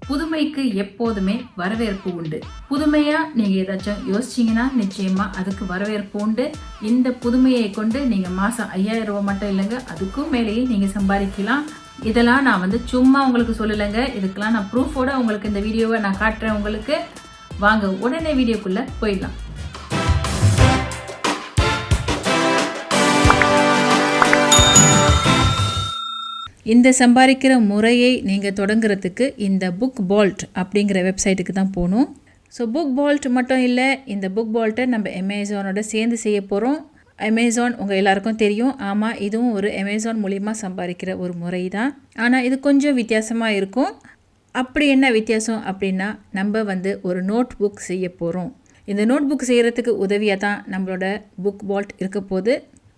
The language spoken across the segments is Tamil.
புதுமைக்கு எப்போதுமே வரவேற்பு உண்டு. புதுமையா நீங்க ஏதாச்சும் யோசிச்சீங்கன்னா நிச்சயமா அதுக்கு வரவேற்பு உண்டு. இந்த புதுமையை கொண்டு நீங்க மாசம் 5000 ரூபாய் மட்டும் இல்லைங்க, அதுக்கும் மேலேயே நீங்க சம்பாதிக்கலாம். இதெல்லாம் நான் சும்மா உங்களுக்கு சொல்லலைங்க, இதுக்கெல்லாம் நான் ப்ரூஃபோட உங்களுக்கு இந்த வீடியோவை நான் காட்டுறேன். உங்களுக்கு வாங்க உடனே வீடியோக்குள்ள போயிடலாம். இந்த சம்பாதிக்கிற முறையை நீங்கள் தொடங்குறதுக்கு இந்த 𝗕𝗲𝗿𝗲 அப்படிங்கிற வெப்சைட்டுக்கு தான் போகணும். ஸோ 𝗕𝗲𝗿𝗲 மட்டும் இல்லை, இந்த 𝗕𝗲𝗿𝗲 நம்ம அமேசானோட சேர்ந்து செய்ய போகிறோம். அமேசான் உங்கள் எல்லாருக்கும் தெரியும். ஆமாம், இதுவும் ஒரு அமேசான் மூலிமா சம்பாதிக்கிற ஒரு முறை தான். ஆனால் இது கொஞ்சம் வித்தியாசமாக இருக்கும். அப்படி என்ன வித்தியாசம் அப்படின்னா, நம்ம ஒரு நோட் புக் செய்ய போகிறோம். இந்த நோட் புக் செய்கிறதுக்கு உதவியாக தான் நம்மளோட 𝗕𝗲𝗿𝗲 இருக்க போது.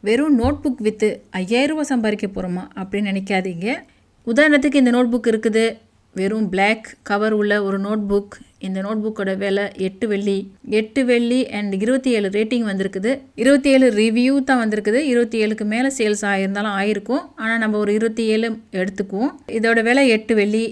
வெறும் நோட் புக் விற்று 5000 ரூபாய் சம்பாதிக்க போகிறோமா அப்படின்னு நினைக்காதீங்க. உதாரணத்துக்கு இந்த நோட் புக் இருக்குது, வெறும் பிளாக் கவர் உள்ள ஒரு நோட் புக். இந்த நோட் புக்கோட விலை 8 வெள்ளி அண்ட் 27 ரேட்டிங் வந்திருக்குது. 27 ரிவ்யூ தான் வந்திருக்குது. 27க்கு மேலே சேல்ஸ் ஆகியிருந்தாலும் ஆயிருக்கும். ஆனால் நம்ம ஒரு 27 எடுத்துக்குவோம். இதோட விலை 8 வெள்ளி.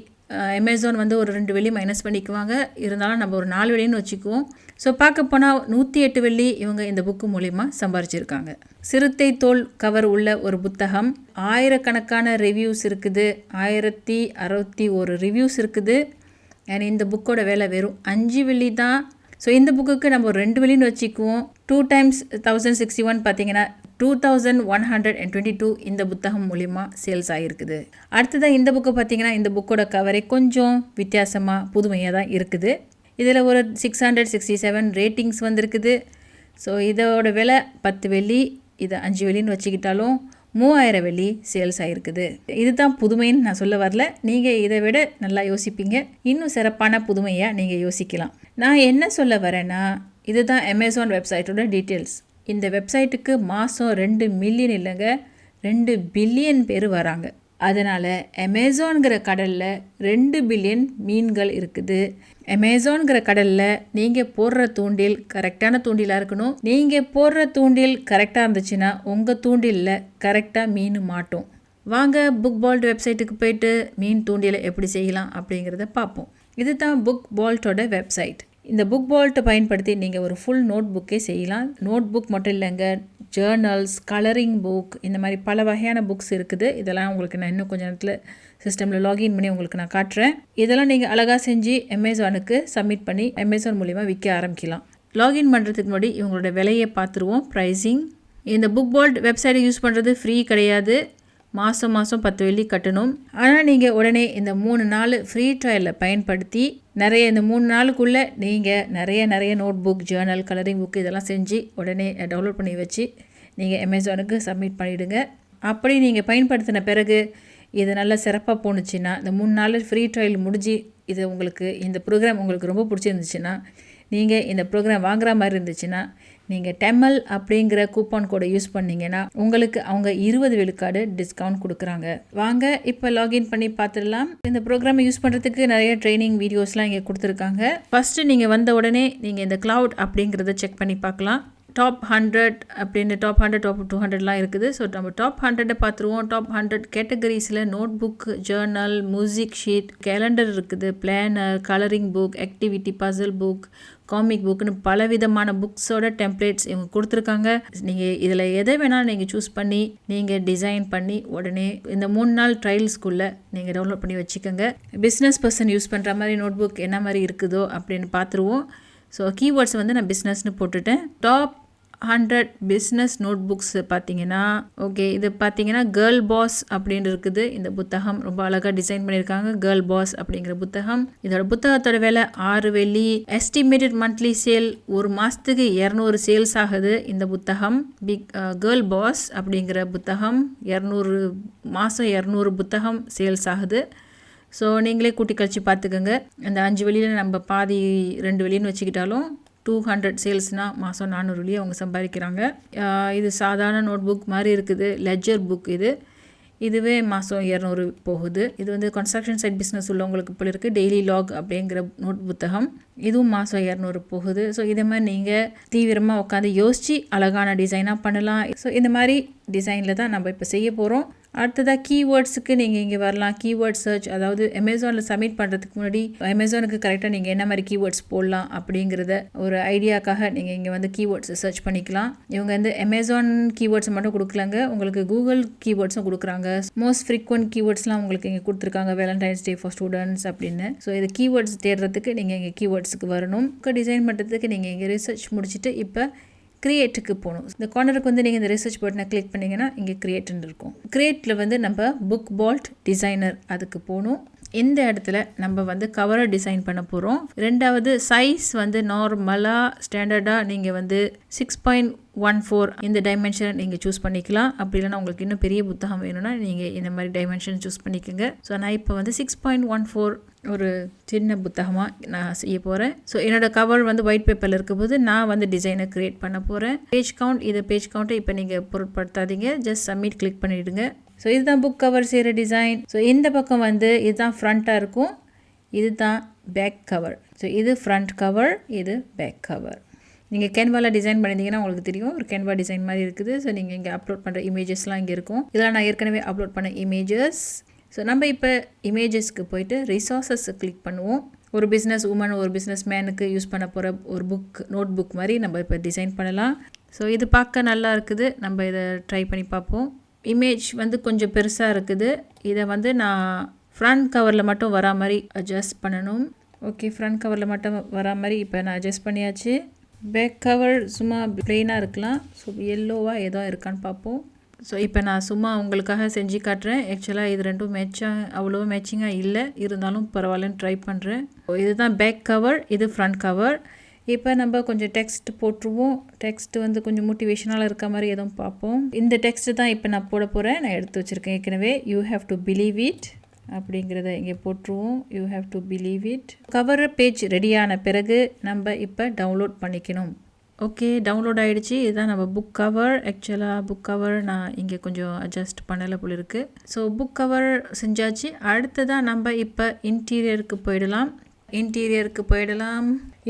அமேசான் ஒரு 2 வெள்ளி மைனஸ் பண்ணிக்குவாங்க. இருந்தாலும் நம்ம ஒரு 4 வெள்ளின்னு வச்சுக்குவோம். ஸோ பார்க்க போனால் 108 வெள்ளி இவங்க இந்த புக்கு மூலிமா சம்பாரிச்சிருக்காங்க. சிறுத்தை தோல் கவர் உள்ள ஒரு புத்தகம். 1000கணக்கான ரிவ்யூஸ் இருக்குது. 1061 ரிவ்யூஸ் இருக்குது. அண்ட் இந்த புக்கோட விலை வெறும் 5 வெள்ளி தான். ஸோ இந்த புக்குக்கு நம்ம ஒரு 2 வெள்ளின்னு வச்சுக்குவோம். 2 × 1061 பார்த்தீங்கன்னா 2122 இந்த புத்தகம் மூலிமா சேல்ஸ் ஆகிருக்குது. அடுத்ததான் இந்த புக்கு பார்த்தீங்கன்னா, இந்த புக்கோட கவரே கொஞ்சம் வித்தியாசமாக புதுமையாக தான் இருக்குது. இதில் ஒரு 667 ரேட்டிங்ஸ் வந்திருக்குது. ஸோ இதோட விலை 10 வெள்ளி. இதை 5 வெள்ளின்னு வச்சுக்கிட்டாலும் 3000 வெள்ளி சேல்ஸ் ஆகிருக்குது. இதுதான் புதுமைன்னு நான் சொல்ல வரல. நீங்கள் இதை விட நல்லா யோசிப்பீங்க. இன்னும் சிறப்பான புதுமையாக நீங்கள் யோசிக்கலாம். நான் என்ன சொல்ல வரேன்னா, இதுதான் அமேசான் வெப்சைட்டோட டீட்டெயில்ஸ். இந்த வெப்சைட்டுக்கு மாதம் 2 மில்லியன் இல்லைங்க, 2 பில்லியன் பேர் வராங்க. அதனால் அமேசான்கிற கடலில் 2 பில்லியன் மீன்கள் இருக்குது. அமேசான்கிற கடலில் நீங்கள் போடுற தூண்டில் கரெக்டான தூண்டிலாக இருக்கணும். நீங்கள் போடுற தூண்டில் கரெக்டாக இருந்துச்சுன்னா உங்கள் தூண்டிலில் கரெக்டாக மீன் மாட்டும். வாங்க 𝗕𝗲𝗿𝗲 வெப்சைட்டுக்கு போயிட்டு மீன் தூண்டிலை எப்படி செய்யலாம் அப்படிங்கிறத பார்ப்போம். இதுதான் 𝗕𝗲𝗿𝗲ோட வெப்சைட். இந்த 𝗕𝗲𝗿𝗲 பயன்படுத்தி நீங்கள் ஒரு ஃபுல் நோட் புக்கே செய்யலாம். நோட் புக் மட்டும் இல்லைங்க, ஜேர்னல்ஸ், கலரிங் புக், இந்த மாதிரி பல வகையான புக்ஸ் இருக்குது. இதெல்லாம் உங்களுக்கு நான் இன்னும் கொஞ்சம் நேரத்தில் சிஸ்டமில் லாகின் பண்ணி உங்களுக்கு நான் காட்டுறேன். இதெல்லாம் நீங்கள் அழகாக செஞ்சு அமேசானுக்கு சப்மிட் பண்ணி அமேசான் மூலிமா விற்க ஆரம்பிக்கலாம். லாகின் பண்ணுறதுக்கு முன்னாடி இவங்களோட விலையை பார்த்துருவோம், ப்ரைஸிங். இந்த 𝗕𝗲𝗿𝗲 வெப்சைட்டை யூஸ் பண்ணுறது ஃப்ரீ கிடையாது. மாதம் 10 வெள்ளி கட்டணும். ஆனால் நீங்கள் உடனே இந்த 3 நாள் ஃப்ரீ ட்ரையலில் பயன்படுத்தி இந்த 3 நாளுக்குள்ளே நீங்கள் நிறைய note book, journal, colouring book இதெல்லாம் செஞ்சு உடனே டவுன்லோட் பண்ணி வச்சு நீங்கள் அமேசானுக்கு சப்மிட் பண்ணிவிடுங்க. அப்படி நீங்கள் பயன்படுத்தின பிறகு இது நல்லா சிறப்பாக போணுச்சுன்னா, இந்த 3 நாள் ஃப்ரீ ட்ரையல் முடிஞ்சு இந்த ப்ரோக்ராம் உங்களுக்கு ரொம்ப பிடிச்சிருந்துச்சுன்னா, நீங்கள் இந்த ப்ரோக்ராம் வாங்குற மாதிரி இருந்துச்சுன்னா, நீங்கள் 𝗕𝗏 அப்படிங்கிற கூப்பான் கோடை யூஸ் பண்ணிங்கன்னா உங்களுக்கு அவங்க 20 விழுக்காடு டிஸ்கவுண்ட் கொடுக்குறாங்க. வாங்க இப்போ லாகின் பண்ணி பார்த்துடலாம். இந்த ப்ரோக்ராமை யூஸ் பண்ணுறதுக்கு நிறைய ட்ரைனிங் வீடியோஸ்லாம் இங்கே கொடுத்துருக்காங்க. ஃபஸ்ட்டு நீங்கள் வந்த உடனே நீங்கள் இந்த க்ளவுட் அப்படிங்கிறத செக் பண்ணி பார்க்கலாம். டாப் 100 அப்படின்னு டாப் 100, டாப் 200லாம் இருக்குது. ஸோ நம்ம டாப் 100 பார்த்துருவோம். டாப் 100 கேட்டகரிஸில் note book, journal, music sheet, calendar இருக்குது, planner, colouring book, activity, puzzle book, comic புக்னு பலவிதமான புக்ஸோட டெம்ப்ளேட்ஸ் இவங்க கொடுத்துருக்காங்க. நீங்கள் இதில் எதை வேணாலும் நீங்கள் சூஸ் பண்ணி நீங்கள் டிசைன் பண்ணி உடனே இந்த 3 நாள் ட்ரையல்ஸ்குள்ளே நீங்கள் டவுன்லோட் பண்ணி வச்சுக்கோங்க. பிஸ்னஸ் பர்சன் யூஸ் பண்ணுற மாதிரி நோட் புக் என்ன மாதிரி இருக்குதோ அப்படின்னு பார்த்துருவோம். ஸோ கீவேர்ட்ஸ் நான் பிஸ்னஸ்னு போட்டுட்டேன். டாப் 100 பிஸ்னஸ் நோட் புக்ஸ் பார்த்தீங்கன்னா, ஓகே, இது பார்த்தீங்கன்னா கேர்ள் பாஸ் அப்படின்னு இருக்குது. இந்த புத்தகம் ரொம்ப அழகாக டிசைன் பண்ணியிருக்காங்க. கேர்ள் பாஸ் அப்படிங்கிற புத்தகம். இதோட புத்தகத்தோட விலை 6 வெள்ளி. எஸ்டிமேட்டட் மந்த்லி சேல் ஒரு மாதத்துக்கு 200 சேல்ஸ் ஆகுது. இந்த புத்தகம் கேர்ள் பாஸ் அப்படிங்கிற புத்தகம் 200 புத்தகம் சேல்ஸ் ஆகுது. ஸோ நீங்களே கூட்டி கழிச்சு பார்த்துக்கோங்க. அந்த 5 வெள்ளியில் நம்ம பாதி 2 வெள்ளின்னு வச்சுக்கிட்டாலும் 200 சேல்ஸ்னால் மாதம் 400 வெள்ளி அவங்க சம்பாதிக்கிறாங்க. இது சாதாரண நோட் புக் மாதிரி இருக்குது, லெட்ஜர் புக். இதுவே மாதம் 200 போகுது. இது கன்ஸ்ட்ரக்ஷன் சைட் பிஸ்னஸ் உள்ளவங்களுக்கு இப்போ இருக்குது. டெய்லி லாக் அப்படிங்கிற நோட் புத்தகம், இதுவும் மாதம் 200 போகுது. ஸோ இதே மாதிரி நீங்கள் தீவிரமாக உட்காந்து யோசித்து அழகான டிசைனாக பண்ணலாம். ஸோ இந்த மாதிரி டிசைனில் தான் நம்ம இப்போ செய்ய போகிறோம். அடுத்ததாக கீவேர்ட்ஸுக்கு நீங்கள் இங்கே வரலாம். கீவேர்ட் சர்ச், அதாவது அமேசானில் சப்மிட் பண்ணுறதுக்கு முன்னாடி அமேசானுக்கு கரெக்டாக நீங்கள் என்ன மாதிரி கீவேர்ட்ஸ் போடலாம் அப்படிங்கிறத ஒரு ஐடியாக்காக நீங்கள் இங்கே வந்து கீவேர்ட்ஸ் சர்ச் பண்ணிக்கலாம். இவங்க வந்து அமேசான் கீவேர்ட்ஸ் மட்டும் கொடுக்கலாங்க, உங்களுக்கு கூகுள் கீவேர்ட்ஸும் கொடுக்குறாங்க. மோஸ்ட் ஃப்ரீக்வெண்ட் கீவேர்ட்ஸ்லாம் உங்களுக்கு இங்கே கொடுத்துருக்காங்க, வேலண்டைன்ஸ் டே ஃபார் ஸ்டூடெண்ட்ஸ் அப்படின்னு. ஸோ இது கீவேர்ட்ஸ் தேடுறதுக்கு நீங்கள் இங்கே கீவேர்ட்ஸுக்கு வரணும். டிசைன் பண்ணுறதுக்கு நீங்கள் இங்கே ரிசர்ச் முடிச்சுட்டு இப்போ கிரியேட்டுக்கு போகணும். இந்த கார்னருக்கு வந்து நீங்கள் இந்த ரிசர்ச் பட்டனை கிளிக் பண்ணிங்கன்னா இங்கே கிரியேட்னு இருக்கும். கிரியேட்டில் வந்து நம்ம புக் பால்ட் டிசைனர் அதுக்கு போகணும். இந்த இடத்துல நம்ம வந்து கவரை டிசைன் பண்ண போகிறோம். ரெண்டாவது சைஸ் வந்து நார்மலாக ஸ்டாண்டர்டாக நீங்கள் வந்து 6.14 இந்த டைமென்ஷன் நீங்கள் சூஸ் பண்ணிக்கலாம். அப்படி இல்லைனா உங்களுக்கு இன்னும் பெரிய புத்தகம் வேணும்னா நீங்கள் இந்த மாதிரி டைமென்ஷன் சூஸ் பண்ணிக்கோங்க. ஸோ நான் இப்போ வந்து 6.14 ஒரு சின்ன புத்தகமாக நான் செய்ய போகிறேன். ஸோ என்னோட கவர் வந்து ஒயிட் பேப்பரில் இருக்கும்போது நான் வந்து டிசைனை க்ரியேட் பண்ண போகிறேன். பேஜ் கவுண்ட், இதை பேஜ் கவுண்ட்டை இப்போ நீங்கள் பொருட்படுத்தாதீங்க, ஜஸ்ட் சப்மிட் கிளிக் பண்ணிவிடுங்க. ஸோ இதுதான் புக் கவர் செய்கிற டிசைன். ஸோ இந்த பக்கம் வந்து இதுதான் ஃப்ரண்ட்டாக இருக்கும், இதுதான் பேக் கவர். ஸோ இது ஃப்ரண்ட் கவர், இது பேக் கவர். நீங்கள் கேன்வாவில் டிசைன் பண்ணியிருந்தீங்கன்னா உங்களுக்கு தெரியும், ஒரு கேன்வா டிசைன் மாதிரி இருக்குது. ஸோ நீங்கள் இங்கே அப்லோட் பண்ணுற இமேஜஸ்லாம் இங்கே இருக்கும். இதெல்லாம் நான் ஏற்கனவே அப்லோட் பண்ண இமேஜஸ். ஸோ நம்ம இப்போ இமேஜஸ்க்கு போயிட்டு ரிசோர்ஸஸ் கிளிக் பண்ணுவோம். ஒரு பிஸ்னஸ் உமன், ஒரு பிஸ்னஸ் மேனுக்கு யூஸ் பண்ண போகிற ஒரு புக், நோட் புக் மாதிரி நம்ம இப்போ டிசைன் பண்ணலாம். ஸோ இது பார்க்க நல்லா இருக்குது, நம்ம இதை ட்ரை பண்ணி பார்ப்போம். இமேஜ் வந்து கொஞ்சம் பெருசாக இருக்குது, இதை வந்து நான் ஃப்ரண்ட் கவரில் மட்டும் வரா மாதிரி அட்ஜஸ்ட் பண்ணணும். ஓகே, ஃப்ரண்ட் கவரில் மட்டும் வரா மாதிரி இப்போ நான் அட்ஜஸ்ட் பண்ணியாச்சு. பேக் கவர் சும்மா ப்ளெயினாக இருக்கலாம். ஸோ எல்லோவாக ஏதோ இருக்கான்னு பார்ப்போம். ஸோ இப்போ நான் சும்மா உங்களுக்காக செஞ்சு காட்டுறேன். ஆக்சுவலாக இது ரெண்டும் அவ்வளோ மேட்சிங்காக இல்லை, இருந்தாலும் பரவாயில்லன்னு ட்ரை பண்ணுறேன். இதுதான் பேக் கவர், இது ஃப்ரண்ட் கவர். இப்போ நம்ம கொஞ்சம் டெக்ஸ்ட் போட்டுருவோம். டெக்ஸ்ட் வந்து கொஞ்சம் மோட்டிவேஷனாக இருக்க மாதிரி எதுவும் பார்ப்போம். இந்த டெக்ஸ்ட்டு தான் இப்போ நான் போட போகிறேன். நான் எடுத்து வச்சுருக்கேன் ஏற்கனவே. You have to believe it அப்படிங்கிறத இங்கே போட்டுருவோம். You have to believe it. Cover page ரெடியான பிறகு நம்ம இப்போ டவுன்லோட் பண்ணிக்கணும். ஓகே, டவுன்லோட் ஆகிடுச்சு. இதுதான் நம்ம புக் கவர். ஆக்சுவலாக புக் கவர் நான் இங்கே கொஞ்சம் அட்ஜஸ்ட் பண்ணலை போல இருக்குது. ஸோ புக் கவர் செஞ்சாச்சு. அடுத்ததான் நம்ம இப்போ இன்டீரியருக்கு போயிடலாம்.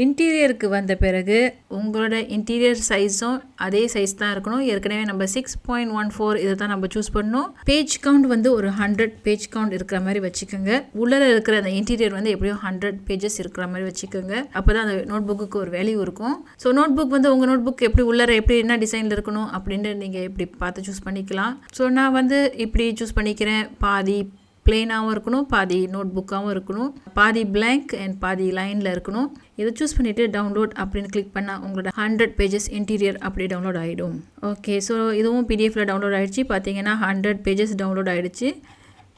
இன்டீரியருக்கு வந்த பிறகு உங்களோட இன்டீரியர் சைஸும் அதே சைஸ் தான் இருக்கணும். ஏற்கனவே நம்ம 6.14 இதை தான் நம்ம சூஸ் பண்ணோம். பேஜ் கவுண்ட் வந்து ஒரு 100 பேஜ் கவுண்ட் இருக்கிற மாதிரி வச்சுக்கோங்க. உள்ளே இருக்கிற அந்த இன்டீரியர் வந்து எப்படியும் 100 பேஜஸ் இருக்கிற மாதிரி வச்சுக்கோங்க. அப்போ தான் அந்த நோட் புக்கு ஒரு வேல்யூ இருக்கும். ஸோ நோட் புக் வந்து உங்கள் நோட் புக் எப்படி உள்ளே எப்படி என்ன டிசைனில் இருக்கணும் அப்படின்ட்டு நீங்கள் இப்படி பார்த்து சூஸ் பண்ணிக்கலாம். ஸோ நான் வந்து இப்படி சூஸ் பண்ணிக்கிறேன். பாதி பிளெயினாகவும் இருக்கணும், பாதி நோட் புக்காகவும் இருக்கணும், பாதி பிளாங்க் அண்ட் பாதி லைனில் இருக்கணும். இதை சூஸ் பண்ணிவிட்டு டவுன்லோட் அப்படின்னு கிளிக் பண்ணால் உங்களோட 100 பேஜஸ் இன்டீரியர் அப்படி டவுன்லோட் ஆகிடும். ஓகே, ஸோ இதுவும் பிடிஎஃபில் டவுன்லோட் ஆகிடுச்சு. பார்த்தீங்கன்னா 100 பேஜஸ் டவுன்லோட் ஆகிடுச்சு.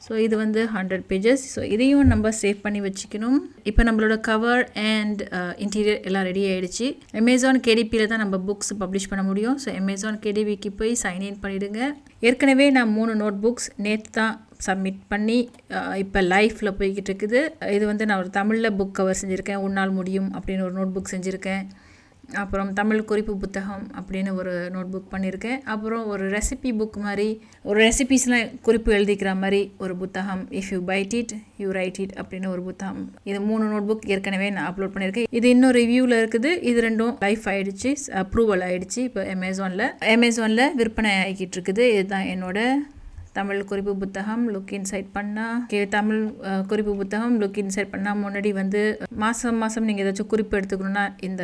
ஸோ இது வந்து 100 பேஜஸ். ஸோ இதையும் நம்ம சேவ் பண்ணி வச்சுக்கணும். இப்போ நம்மளோட கவர் அண்ட் இன்டீரியர் எல்லாம் ரெடி ஆகிடுச்சு. அமேசான் கேடிபியில் தான் நம்ம புக்ஸ் பப்ளிஷ் பண்ண முடியும். ஸோ அமேசான் கேடிபிக்கு போய் சைன்இன் பண்ணிவிடுங்க. ஏற்கனவே நான் 3 நோட் புக்ஸ் நேற்று தான் சப்மிட் பண்ணி இப்போ லைஃப்பில் போய்கிட்டு இருக்குது. இது வந்து நான் ஒரு தமிழில் புக் கவர் செஞ்சுருக்கேன். உன்னால் முடியும் அப்படின்னு ஒரு நோட் புக் செஞ்சுருக்கேன். அப்புறம் தமிழ் குறிப்பு புத்தகம் அப்படின்னு ஒரு நோட் புக் பண்ணியிருக்கேன். அப்புறம் ஒரு ரெசிபி புக் மாதிரி ஒரு ரெசிபிஸ்லாம் குறிப்பு எழுதிக்கிற மாதிரி ஒரு புத்தகம், if you byte it you right it அப்படின்னு ஒரு புத்தகம். இது 3 நோட் புக் ஏற்கனவே நான் அப்லோட் பண்ணியிருக்கேன். இது இன்னும் ரிவ்யூவில் இருக்குது. இது ரெண்டும் லைஃப் ஆகிடுச்சு, அப்ரூவல் ஆகிடுச்சு. இப்போ அமேசானில் விற்பனை ஆகிக்கிட்டு இருக்குது. இதுதான் என்னோட தமிழ் குறிப்பு புத்தகம். லுக் இன்சைட் பண்ணால் தமிழ் குறிப்பு புத்தகம் லுக் இன்சைட் பண்ணால் முன்னாடி வந்து மாதம் நீங்கள் ஏதாச்சும் குறிப்பு எடுத்துக்கணுன்னா இந்த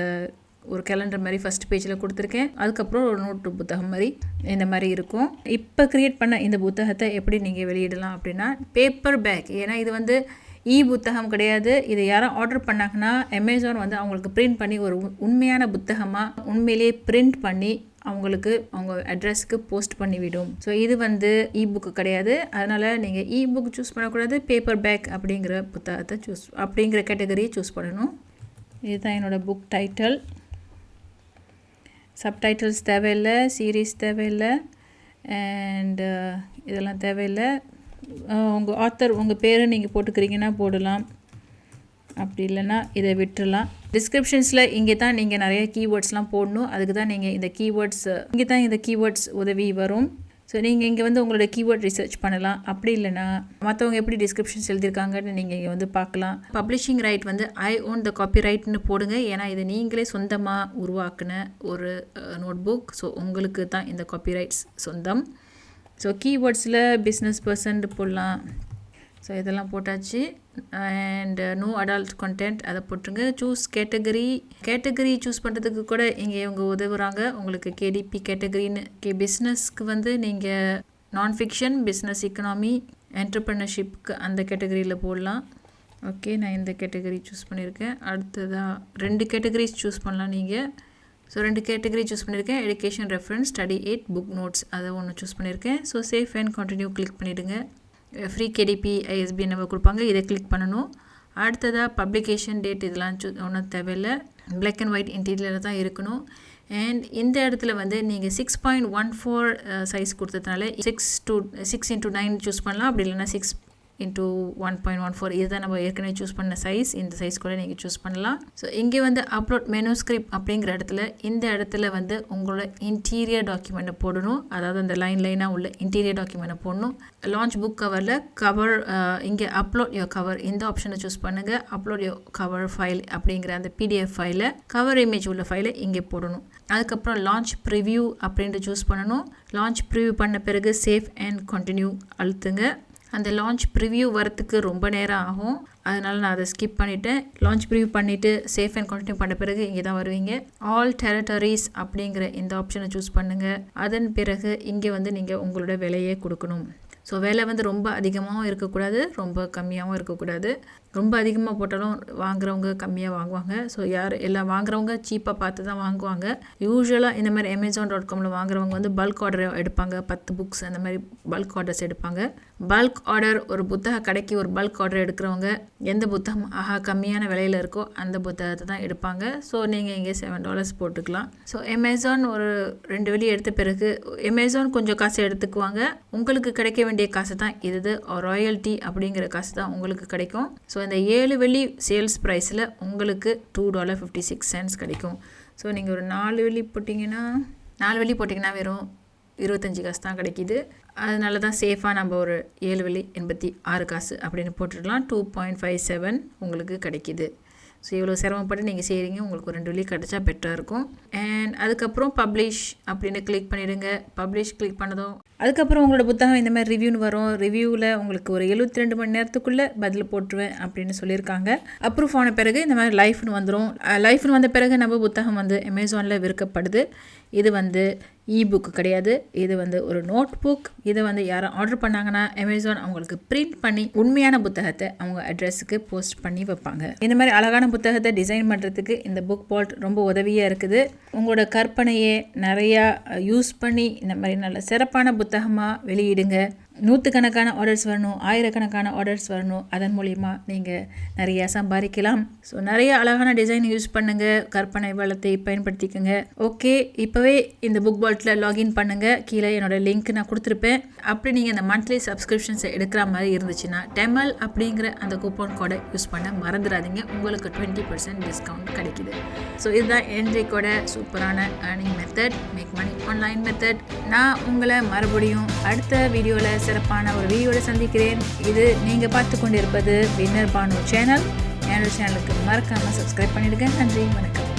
ஒரு கேலண்டர் மாதிரி ஃபஸ்ட் பேஜில் கொடுத்துருக்கேன். அதுக்கப்புறம் ஒரு நோட்டு புத்தகம் மாதிரி இந்த மாதிரி இருக்கும். இப்போ க்ரியேட் பண்ண இந்த புத்தகத்தை எப்படி நீங்கள் வெளியிடலாம் அப்படின்னா பேப்பர் பேக். ஏன்னா இது வந்து புத்தகம் கிடையாது. இதை யாரும் ஆர்டர் பண்ணாங்கன்னா அமேசான் வந்து அவங்களுக்கு பிரிண்ட் பண்ணி ஒரு உண்மையான புத்தகமாக உண்மையிலேயே பிரிண்ட் பண்ணி அவங்களுக்கு அவங்க அட்ரஸ்க்கு போஸ்ட் பண்ணிவிடும். ஸோ இது வந்து புக்கு கிடையாது. அதனால் நீங்கள் புக் சூஸ் பண்ணக்கூடாது, பேப்பர் பேக் அப்படிங்கிற புத்தகத்தை அப்படிங்கிற கேட்டகரியை சூஸ் பண்ணணும். இதுதான் என்னோடய புக் டைட்டில். சப்டைட்டில்ஸ் தேவையில்லை, சீரீஸ் தேவையில்லை, அண்டு இதெல்லாம் தேவையில்லை. உங்கள் ஆத்தர் உங்கள் பேரை நீங்கள் போட்டுக்கிறீங்கன்னா போடலாம், அப்படி இல்லைன்னா இதை விட்டுடலாம். டிஸ்கிரிப்ஷன்ஸில் இங்கே தான் நீங்கள் நிறைய கீவேர்ட்ஸ்லாம் போடணும். அதுக்கு தான் நீங்கள் இந்த கீவேர்ட்ஸ் உதவி வரும். ஸோ நீங்கள் இங்கே வந்து உங்களோட கீவேர்ட் ரிசர்ச் பண்ணலாம். அப்படி இல்லைனா மற்றவங்க எப்படி டிஸ்கிரிப்ஷன்ஸ் எழுதியிருக்காங்கன்னு நீங்கள் இங்கே வந்து பார்க்கலாம். பப்ளிஷிங் ரைட் வந்து ஐ ஓன் த காப்பி ரைட்னு போடுங்க. ஏன்னா இது நீங்களே சொந்தமாக உருவாக்குன ஒரு நோட் புக். ஸோ உங்களுக்கு தான் இந்த காப்பி ரைட்ஸ் சொந்தம். ஸோ கீவேர்ட்ஸில் பிஸ்னஸ் பர்சன் போடலாம். ஸோ இதெல்லாம் போட்டாச்சு. அண்ட் நோ அடல்ட் கண்டென்ட் அதை போட்டுருங்க. சூஸ் கேட்டகரி சூஸ் பண்ணுறதுக்கு கூட இங்கே இவங்க உதவுறாங்க உங்களுக்கு. கேடிபி கேட்டகரின்னு பிஸ்னஸ்க்கு வந்து நீங்கள் நான் ஃபிக்ஷன், பிஸ்னஸ் எக்கனாமி, என்டர்ப்ரனர்ஷிப்க்கு அந்த கேட்டகரியில் போடலாம். ஓகே, நான் இந்த கேட்டகரி சூஸ் பண்ணியிருக்கேன். அடுத்ததாக 2 கேட்டகரிஸ் சூஸ் பண்ணலாம் நீங்கள். ஸோ 2 கேட்டகரி சூஸ் பண்ணியிருக்கேன். Education, reference, study eight, book notes அதை ஒன்று சூஸ் பண்ணியிருக்கேன். So save and continue click பண்ணிவிடுங்க. ஃப்ரீ கேடிபி ஐஎஸ்பி நம்ம கொடுப்பாங்க, இதை கிளிக் பண்ணணும். அடுத்ததாக பப்ளிகேஷன் டேட் இதெல்லாம் ஒன்றும் தேவையில்லை. பிளாக் அண்ட் ஒயிட் இன்டீரியரில் தான் இருக்கணும். அண்ட் இந்த இடத்துல வந்து நீங்கள் 6.14 சைஸ் கொடுத்ததுனால 6x9 சூஸ் பண்ணலாம். அப்படி இல்லைன்னா 6x1.14 இதுதான் நம்ம ஏற்கனவே சூஸ் பண்ண சைஸ். இந்த சைஸ் கூட நீங்கள் சூஸ் பண்ணலாம். ஸோ இங்கே வந்து அப்லோட் மெனுஸ்கிரிப்ட் அப்படிங்கிற இடத்துல இந்த இடத்துல வந்து உங்களோட இன்டீரியர் டாக்குமெண்ட்டை போடணும். அதாவது அந்த லைனாக உள்ள இன்டீரியர் டாக்குமெண்ட்டை போடணும். லான்ச் புக் கவரில் கவர் இங்கே அப்லோட் யோர் கவர் இந்த ஆப்ஷனை சூஸ் பண்ணுங்கள். அப்லோட் யோர் கவர் ஃபைல் அப்படிங்கிற அந்த பிடிஎஃப் ஃபைலை, கவர் இமேஜ் உள்ள ஃபைலை இங்கே போடணும். அதுக்கப்புறம் லான்ச் ப்ரிவ்யூ அப்படின்ட்டு சூஸ் பண்ணணும். லான்ச் ப்ரிவ்யூ பண்ண பிறகு சேவ் அண்ட் கண்டினியூ அழுத்துங்க. அந்த லான்ச் ப்ரிவ்யூ வரத்துக்கு ரொம்ப நேரம் ஆகும், அதனால் நான் அதை ஸ்கிப் பண்ணிவிட்டேன். லான்ச் ப்ரிவ்யூ பண்ணிவிட்டு சேஃப் அண்ட் கண்டினியூ பண்ண பிறகு இங்கே தான் வருவீங்க. ஆல் டெரிட்டரிஸ் அப்படிங்கிற இந்த ஆப்ஷனை சூஸ் பண்ணுங்கள். அதன் பிறகு இங்கே வந்து நீங்கள் உங்களோட விலையை கொடுக்கணும். ஸோ விலை வந்து ரொம்ப அதிகமாகவும் இருக்கக்கூடாது, ரொம்ப கம்மியாகவும் இருக்கக்கூடாது. ரொம்ப அதிகமாக போட்டாலும் வாங்குறவங்க கம்மியாக வாங்குவாங்க. ஸோ எல்லாம் வாங்குறவங்க சீப்பாக பார்த்து தான் வாங்குவாங்க. யூஸ்வலாக இந்த மாதிரி Amazon.comல வாங்குறவங்க வந்து பல்க் ஆர்டர் எடுப்பாங்க. 10 புக்ஸ் அந்த மாதிரி பல்க் ஆர்டர்ஸ் எடுப்பாங்க. பல்க் ஆர்டர் ஒரு புத்தக கடைக்கு ஒரு பல்க் ஆர்டர் எடுக்கிறவங்க எந்த புத்தகம் கம்மியான விலையில் இருக்கோ அந்த புத்தகத்தை தான் எடுப்பாங்க. ஸோ நீங்கள் இங்கே $7 போட்டுக்கலாம். ஸோ Amazon ஒரு 2 வெளி எடுத்த பிறகு Amazon கொஞ்சம் காசு எடுத்துக்குவாங்க. உங்களுக்கு கிடைக்க வேண்டிய காசு தான் இது ராயல்ட்டி அப்படிங்கிற காசு தான் உங்களுக்கு கிடைக்கும். ஸோ இந்த 7 வெள்ளி சேல்ஸ் ப்ரைஸில் உங்களுக்கு $2.56 கிடைக்கும். ஸோ நீங்கள் ஒரு 4 வெள்ளி போட்டிங்கன்னா வெறும் 25 காசு தான் கிடைக்கிது. அதனால தான் சேஃபாக நம்ம ஒரு 7 வெள்ளி 86 காசு அப்படின்னு போட்டுடலாம். 2.57 உங்களுக்கு கிடைக்கிது. ஸோ இவ்வளோ சிரமப்பட்டு நீங்கள் செய்கிறீங்க, உங்களுக்கு ஒரு 2 வெள்ளி கிடச்சா பெட்டராக இருக்கும். அண்ட் அதுக்கப்புறம் பப்ளிஷ் அப்படின்னு கிளிக் பண்ணிவிடுங்க. பப்ளிஷ் கிளிக் பண்ணதும் அதுக்கப்புறம் உங்களோட புத்தகம் இந்த மாதிரி ரிவ்யூன்னு வரும். ரிவ்யூவில் உங்களுக்கு ஒரு 72 மணி நேரத்துக்குள்ளே பதில் போட்டுருவேன் அப்படின்னு சொல்லியிருக்காங்க. அப்ரூவ் ஆன பிறகு இந்த மாதிரி லைஃப்னு வந்துடும். லைஃப்னு வந்த பிறகு நம்ம புத்தகம் வந்து Amazonல விற்கப்படுது. இது வந்து இபுக்கு கிடையாது, இது வந்து ஒரு நோட் புக். இதை வந்து யாரும் ஆர்டர் பண்ணாங்கன்னா Amazon அவங்களுக்கு பிரிண்ட் பண்ணி உண்மையான புத்தகத்தை அவங்க அட்ரஸுக்கு போஸ்ட் பண்ணி வைப்பாங்க. இந்த மாதிரி அழகான புத்தகத்தை டிசைன் பண்ணுறதுக்கு இந்த புக் பால்ட் ரொம்ப உதவியாக இருக்குது. உங்களோட கற்பனையை நிறையா யூஸ் பண்ணி இந்த மாதிரி நல்ல சிறப்பான புத்தகமாக வெளியிடுங்க. 100கணக்கான ஆர்டர்ஸ் வரணும், 1000கணக்கான ஆர்டர்ஸ் வரணும். அதன் மூலிமா நீங்கள் நிறையா சம்பாதிக்கலாம். ஸோ நிறைய அழகான டிசைன் யூஸ் பண்ணுங்கள், கற்பனை வளத்தை பயன்படுத்திக்கோங்க. ஓகே, இப்போவே இந்த புக் பால்ட்டில் லாகின் பண்ணுங்கள். கீழே என்னோடய லிங்க் நான் கொடுத்துருப்பேன். அப்படி நீங்கள் இந்த மந்த்லி சப்ஸ்கிரிப்ஷன்ஸை எடுக்கிற மாதிரி இருந்துச்சுன்னா 𝗕𝗏 அப்படிங்கிற அந்த கூப்பன் கோடை யூஸ் பண்ண மறந்துடாதீங்க. உங்களுக்கு 20% டிஸ்கவுண்ட் கிடைக்குது. ஸோ இதுதான் என்ட்ரிக்கோட சூப்பரான earning method, make money online method. நான் உங்களை மறுபடியும் அடுத்த வீடியோவில் சிறப்பான ஒரு வீடியோட சந்திக்கிறேன். இது நீங்கள் பார்த்து கொண்டிருப்பது வின்னர் பானு சேனல். என்னோட சேனலுக்கு மறக்காமல் சப்ஸ்கிரைப் பண்ணிடுங்க. நன்றி, வணக்கம்.